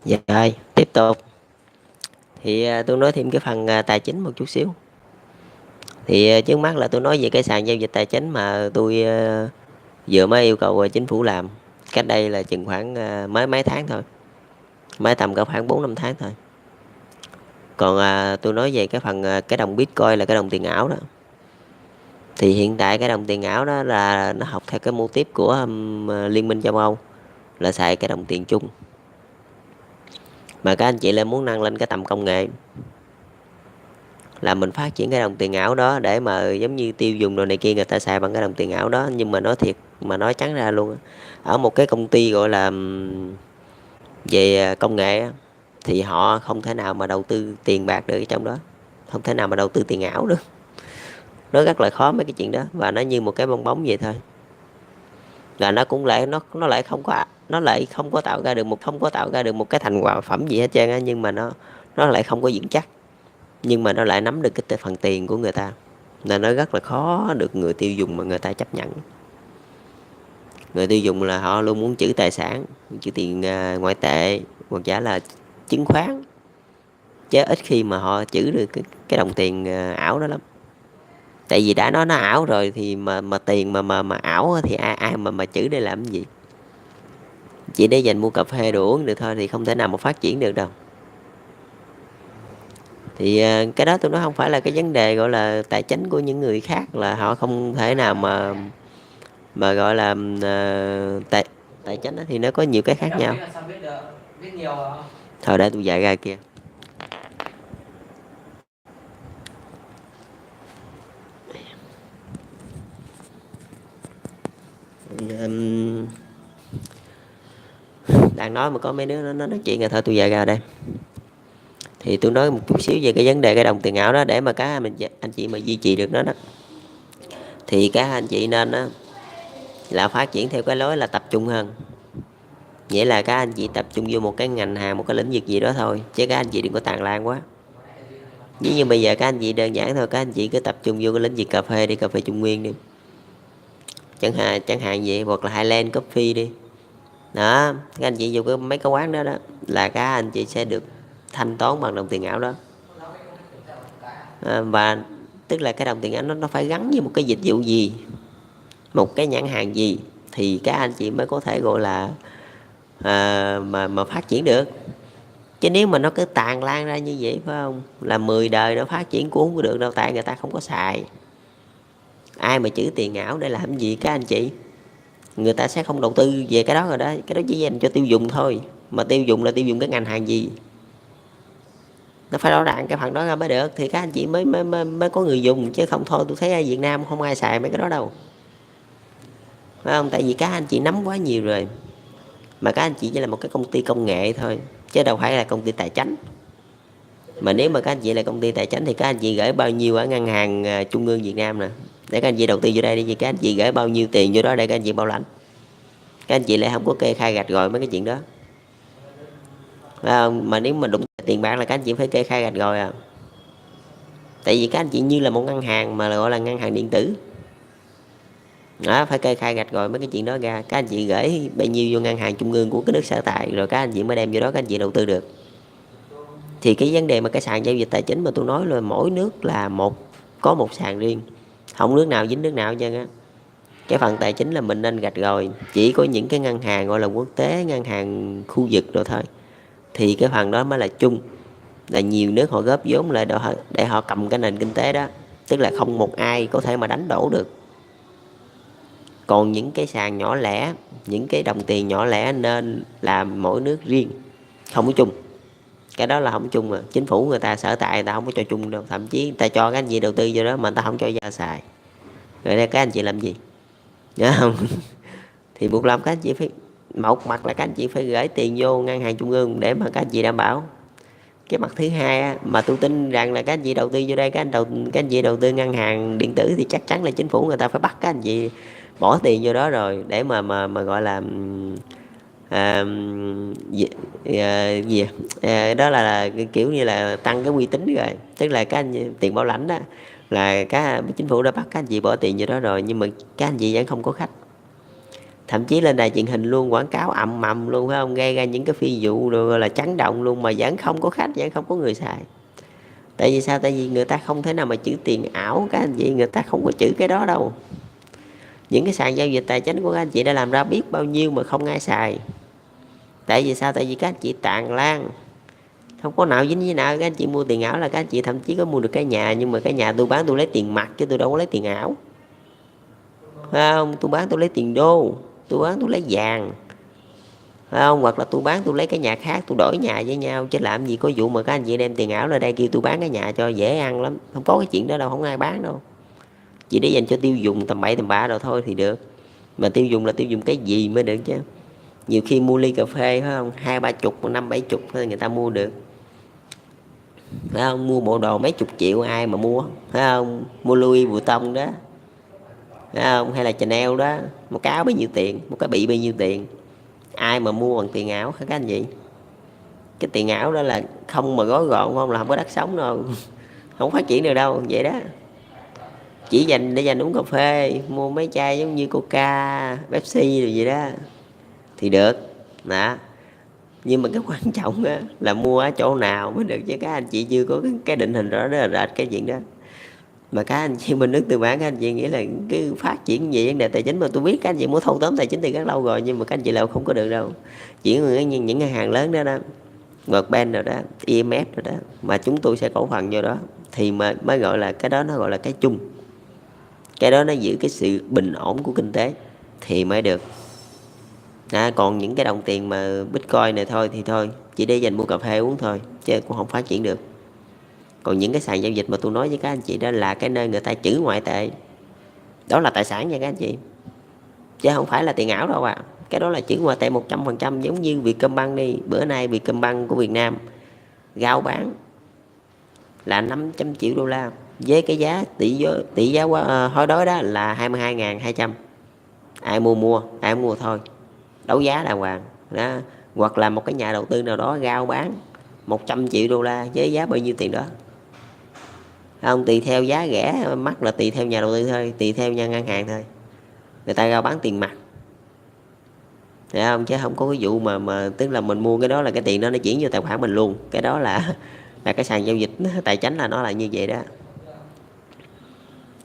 Rồi, tiếp tục. Thì tôi nói thêm cái phần tài chính một chút xíu. Thì trước mắt là tôi nói về cái sàn giao dịch tài chính mà tôi vừa mới yêu cầu chính phủ làm. Cách đây là chừng khoảng mới mấy tháng thôi. Mới tầm cỡ khoảng 4-5 tháng thôi. Còn tôi nói về cái phần cái đồng Bitcoin là cái đồng tiền ảo đó. Thì hiện tại cái đồng tiền ảo đó là nó học theo cái mô típ của Liên minh châu Âu, là xài cái đồng tiền chung. Mà các anh chị lại muốn nâng lên cái tầm công nghệ, là mình phát triển cái đồng tiền ảo đó để mà giống như tiêu dùng đồ này kia người ta xài bằng cái đồng tiền ảo đó. Nhưng mà nói thiệt, mà nói trắng ra luôn, ở một cái công ty gọi là về công nghệ á, thì họ không thể nào mà đầu tư tiền bạc được ở trong đó, không thể nào mà đầu tư tiền ảo được. Nó rất là khó mấy cái chuyện đó, và nó như một cái bong bóng vậy thôi. Là nó cũng lại nó lại không có tạo ra được một cái thành quả phẩm gì hết trơn á. Nhưng mà nó lại không có vững chắc, nhưng mà nó lại nắm được cái phần tiền của người ta, nên nó rất là khó được người tiêu dùng mà người ta chấp nhận. Người tiêu dùng là họ luôn muốn trữ tài sản, trữ tiền ngoại tệ hoặc giả là chứng khoán, chứ ít khi mà họ trữ được cái đồng tiền ảo đó lắm. Tại vì đã nói nó ảo rồi thì mà tiền mà ảo thì ai mà trữ để làm cái gì? Chỉ để dành mua cà phê đồ uống được thôi thì không thể nào mà phát triển được đâu. Thì cái đó tôi nói không phải là cái vấn đề gọi là tài chính của những người khác, là họ không thể nào mà gọi là tài tài chính thì nó có nhiều cái khác nhau. Thôi để tôi dạy ra kia. Đang nói mà có mấy đứa nó nói chuyện rồi, thôi tôi dạy ra đây. Thì tôi nói một chút xíu về cái vấn đề cái đồng tiền ảo đó, để mà anh chị mà duy trì được nó đó, thì các anh chị nên đó là phát triển theo cái lối là tập trung hơn. Nghĩa là các anh chị tập trung vô một cái ngành hàng, một cái lĩnh vực gì đó thôi, chứ các anh chị đừng có tàn lan quá. Nếu như bây giờ các anh chị đơn giản thôi, các anh chị cứ tập trung vô cái lĩnh vực cà phê đi, cà phê Trung Nguyên đi, chẳng hạn vậy, hoặc là Highland Coffee đi đó. Các anh chị vô mấy cái quán đó đó, là các anh chị sẽ được thanh toán bằng đồng tiền ảo đó. Và tức là cái đồng tiền ảo nó phải gắn với một cái dịch vụ gì, một cái nhãn hàng gì, thì các anh chị mới có thể gọi là mà phát triển được. Chứ nếu mà nó cứ tàn lan ra như vậy, phải không, là 10 đời nó phát triển cũng không có được đâu, tại người ta không có xài. Ai mà trữ tiền ảo để làm gì các anh chị? Người ta sẽ không đầu tư về cái đó rồi đó. Cái đó chỉ dành cho tiêu dùng thôi, mà tiêu dùng là tiêu dùng cái ngành hàng gì, nó phải rõ ràng cái phần đó ra mới được, thì các anh chị mới có người dùng. Chứ không thôi tôi thấy ở Việt Nam không ai xài mấy cái đó đâu, phải không? Tại vì các anh chị nắm quá nhiều rồi, mà các anh chị chỉ là một cái công ty công nghệ thôi, chứ đâu phải là công ty tài chính. Mà nếu mà các anh chị là công ty tài chính thì các anh chị gửi bao nhiêu ở ngân hàng trung ương Việt Nam nè, để các anh chị đầu tư vô đây đi, các anh chị gửi bao nhiêu tiền vô đó để các anh chị bảo lãnh. Các anh chị lại không có kê khai gạch rồi mấy cái chuyện đó, phải không? Mà nếu mà đụng tiền bạc là các anh chị phải kê khai gạch rồi à. Tại vì các anh chị như là một ngân hàng mà gọi là ngân hàng điện tử đó, phải kê khai gạch rồi mấy cái chuyện đó ra. Các anh chị gửi bao nhiêu vô ngân hàng trung ương của cái nước sở tại, rồi các anh chị mới đem vô đó các anh chị đầu tư được. Thì cái vấn đề mà cái sàn giao dịch tài chính mà tôi nói là mỗi nước là có một sàn riêng, không nước nào dính nước nào hết trơn á. Cái phần tài chính là mình nên gạch rồi, chỉ có những cái ngân hàng gọi là quốc tế, ngân hàng khu vực rồi thôi, thì cái phần đó mới là chung, là nhiều nước họ góp vốn lại để họ cầm cái nền kinh tế đó, tức là không một ai có thể mà đánh đổ được. Còn những cái sàn nhỏ lẻ, những cái đồng tiền nhỏ lẻ nên làm mỗi nước riêng, không có chung. Cái đó là không chung, mà chính phủ người ta sở tại người ta không có cho chung đâu, thậm chí người ta cho các anh chị đầu tư vô đó mà người ta không cho ra xài. Rồi đây các anh chị làm gì, nhớ không? Thì buộc lòng các anh chị phải, một mặt là các anh chị phải gửi tiền vô ngân hàng trung ương để mà các anh chị đảm bảo. Cái mặt thứ hai á, mà tôi tin rằng là các anh chị đầu tư vô đây, các anh chị đầu tư ngân hàng điện tử thì chắc chắn là chính phủ người ta phải bắt các anh chị bỏ tiền vô đó rồi, để mà gọi là à, gì đó là kiểu như là tăng cái uy tín rồi. Tức là các anh tiền bảo lãnh đó, là chính phủ đã bắt các anh chị bỏ tiền vô đó rồi, nhưng mà các anh chị vẫn không có khách. thậm chí lên đài truyền hình luôn quảng cáo ầm ầm luôn, phải không, gây ra những cái phi vụ rồi gọi là chấn động luôn, mà vẫn không có khách, vẫn không có người xài. Tại vì sao? Tại vì người ta không thể nào mà chữ tiền ảo các anh chị, người ta không có chữ cái đó đâu. Những cái sàn giao dịch tài chính của các anh chị đã làm ra biết bao nhiêu mà không ai xài. Tại vì sao? Tại vì các anh chị tàn lan, không có nào dính với nào. Các anh chị mua tiền ảo là các anh chị thậm chí có mua được cái nhà, nhưng mà cái nhà tôi bán tôi lấy tiền mặt chứ tôi đâu có lấy tiền ảo, phải không? Tôi bán tôi lấy tiền đô, tôi bán tôi lấy vàng, phải không? Hoặc là tôi bán tôi lấy cái nhà khác, tôi đổi nhà với nhau, chứ làm gì có vụ mà các anh chị đem tiền ảo ra đây kêu tôi bán cái nhà cho dễ ăn lắm. Không có cái chuyện đó đâu, không ai bán đâu. Chỉ để dành cho tiêu dùng tầm bậy tầm bạ rồi thôi thì được. Mà tiêu dùng là tiêu dùng cái gì mới được chứ. Nhiều khi mua ly cà phê, phải không, 20-30, 50-70 thôi người ta mua được, phải không? Mua bộ đồ mấy chục triệu ai mà mua, phải không? Mua Louis Vuitton đó, phải không? Hay là Chanel đó, một cái áo bao nhiêu tiền, một cái bị bao nhiêu tiền, ai mà mua bằng tiền ảo hả các anh chị? Cái tiền ảo đó là không mà gói gọn, không là không có đất sống đâu. Không phát triển được đâu vậy đó. Chỉ dành để dành uống cà phê, mua mấy chai giống như Coca, Pepsi rồi vậy đó thì được đó. Nhưng mà cái quan trọng á, là mua ở chỗ nào mới được, chứ các anh chị chưa có cái định hình rõ rất là rệt cái chuyện đó. Mà các anh chị bên nước tư bản, các anh chị nghĩ là cứ phát triển gì vấn đề tài chính, mà tôi biết các anh chị muốn thâu tóm tài chính từ rất lâu rồi, nhưng mà các anh chị làm không có được đâu. Chỉ những ngân hàng lớn đó đó, Worldbank rồi đó, IMF rồi đó, mà chúng tôi sẽ cổ phần vô đó thì mới gọi là cái đó, nó gọi là cái chung. Cái đó nó giữ cái sự bình ổn của kinh tế thì mới được. Còn những cái đồng tiền mà Bitcoin này thôi thì thôi, chỉ để dành mua cà phê uống thôi, chứ cũng không phát triển được. Còn những cái sàn giao dịch mà tôi nói với các anh chị đó là cái nơi người ta trữ ngoại tệ, đó là tài sản nha các anh chị, chứ không phải là tiền ảo đâu ạ. Cái đó là trữ ngoại tệ 100%. Giống như Vietcombank đi, bữa nay Vietcombank của Việt Nam rao bán là 500 triệu đô la, với cái giá tỷ giá hồi đó đó là 22.200. Ai mua, ai mua thôi, đấu giá đàng hoàng đó. Hoặc là một cái nhà đầu tư nào đó rao bán 100 triệu đô la với giá bao nhiêu tiền đó, không, tùy theo giá rẻ mắc là tùy theo nhà đầu tư thôi, tùy theo nhà ngân hàng thôi, người ta rao bán tiền mặt, thấy không? Chứ không có cái vụ mà tức là mình mua cái đó là cái tiền đó nó chuyển vô tài khoản mình luôn. Cái đó là cái sàn giao dịch tài chính là nó là như vậy đó,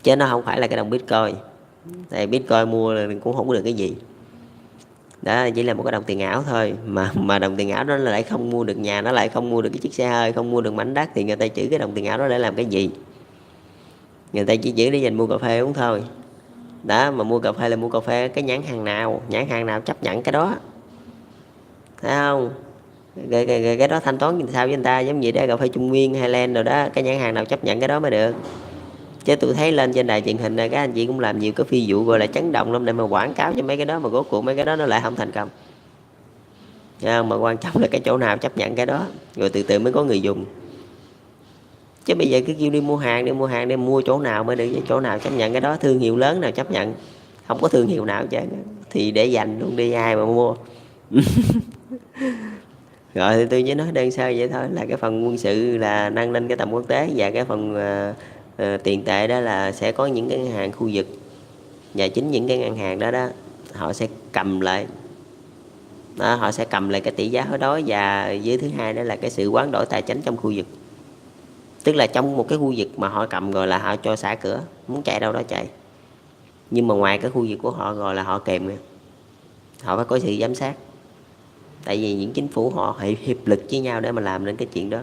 chứ nó không phải là cái đồng Bitcoin. Tại Bitcoin mua cũng không có được cái gì đó, chỉ là một cái đồng tiền ảo thôi. Mà đồng tiền ảo đó lại không mua được nhà, nó lại không mua được cái chiếc xe hơi, không mua được mảnh đất, thì người ta chữ cái đồng tiền ảo đó để làm cái gì? Người ta chỉ chữ để dành mua cà phê uống thôi đó. Mà mua cà phê là mua cà phê cái nhãn hàng nào chấp nhận cái đó, thấy không? Cái đó thanh toán sao với người ta, giống như để cà phê Trung Nguyên, Highland rồi đó, cái nhãn hàng nào chấp nhận cái đó mới được. Chứ tôi thấy lên trên đài truyền hình này các anh chị cũng làm nhiều cái phi vụ gọi là chấn động lắm để mà quảng cáo cho mấy cái đó, mà rốt cuộc mấy cái đó nó lại không thành công. Mà quan trọng là cái chỗ nào chấp nhận cái đó, rồi từ từ mới có người dùng. Chứ bây giờ cứ kêu đi mua hàng đi mua chỗ nào mới được, với chỗ nào chấp nhận cái đó, thương hiệu lớn nào chấp nhận, không có thương hiệu nào chứ, thì để dành luôn đi, ai mà mua. Rồi thì tôi chỉ nói đơn sơ vậy thôi, là cái phần quân sự là nâng lên cái tầm quốc tế, và cái phần tiền tệ đó là sẽ có những cái ngân hàng khu vực, và chính những cái ngân hàng đó đó họ sẽ cầm lại đó, họ sẽ cầm lại cái tỷ giá hồi đó. Và với thứ hai đó là cái sự hoán đổi tài chính trong khu vực, tức là trong một cái khu vực mà họ cầm rồi là họ cho xả cửa, muốn chạy đâu đó chạy. Nhưng mà ngoài cái khu vực của họ rồi là họ kèm nha, họ phải có sự giám sát. Tại vì những chính phủ họ hiệp lực với nhau để mà làm nên cái chuyện đó.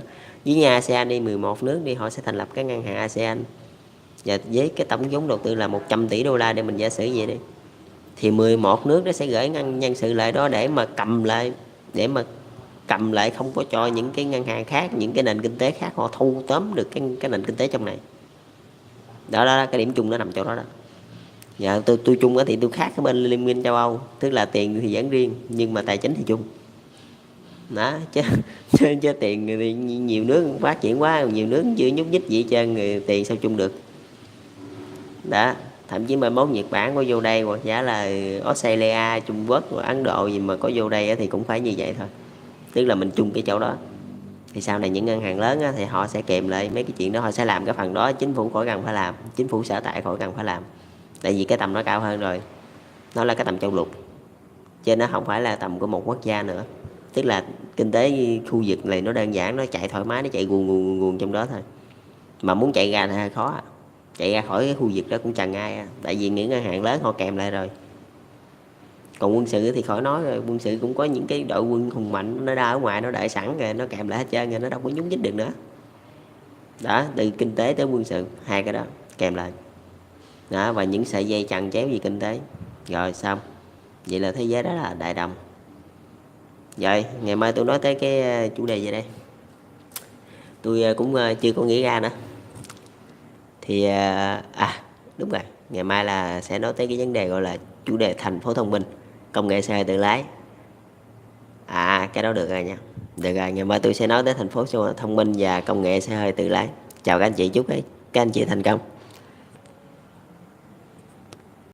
Với nhà ASEAN đi, 11 nước đi, họ sẽ thành lập cái ngân hàng ASEAN, và với cái tổng vốn đầu tư là 100 tỷ đô la, để mình giả sử vậy đi, thì 11 nước nó sẽ gửi nhân sự lại đó để mà cầm lại, không có cho những cái ngân hàng khác, những cái nền kinh tế khác họ thu tóm được cái nền kinh tế trong này. Đó, cái điểm chung nó nằm chỗ đó đó. Dạ, tôi chung thì tôi khác cái bên Liên minh châu Âu, tức là tiền thì vẫn riêng nhưng mà tài chính thì chung đó. Chứ tiền thì nhiều nước phát triển quá, nhiều nước chưa nhúc nhích gì hết trơn, người tiền sao chung được đó. Thậm chí mai mốt Nhật Bản có vô đây, hoặc giả là Australia, Trung Quốc, Ấn Độ gì mà có vô đây thì cũng phải như vậy thôi, tức là mình chung cái chỗ đó. Thì sau này những ngân hàng lớn thì họ sẽ kèm lại mấy cái chuyện đó, họ sẽ làm cái phần đó, chính phủ khỏi cần phải làm, chính phủ sở tại khỏi cần phải làm, tại vì cái tầm nó cao hơn rồi, nó là cái tầm châu lục chứ nó không phải là tầm của một quốc gia nữa. Tức là kinh tế khu vực này nó đơn giản, nó chạy thoải mái, nó chạy guồn guồn guồn trong đó thôi. Mà muốn chạy ra thì hơi khó à. Chạy ra khỏi cái khu vực đó cũng chẳng ai à. Tại vì những ngân hàng lớn họ kèm lại rồi. Còn quân sự thì khỏi nói rồi, quân sự cũng có những cái đội quân hùng mạnh, nó ra ở ngoài nó đợi sẵn rồi, nó kèm lại hết trơn rồi, nó đâu có nhúng nhích được nữa. Đó, từ kinh tế tới quân sự, hai cái đó kèm lại. Đó, và những sợi dây chằng chéo gì kinh tế. Rồi xong. Vậy là thế giới đó là đại đồng. Rồi, ngày mai tôi nói tới cái chủ đề gì đây? Tôi cũng chưa có nghĩ ra nữa. Thì đúng rồi, ngày mai là sẽ nói tới cái vấn đề gọi là chủ đề thành phố thông minh, công nghệ xe hơi tự lái. Cái đó được rồi nha. Được rồi, ngày mai tôi sẽ nói tới thành phố thông minh và công nghệ xe hơi tự lái. Chào các anh chị, chúc các anh chị thành công.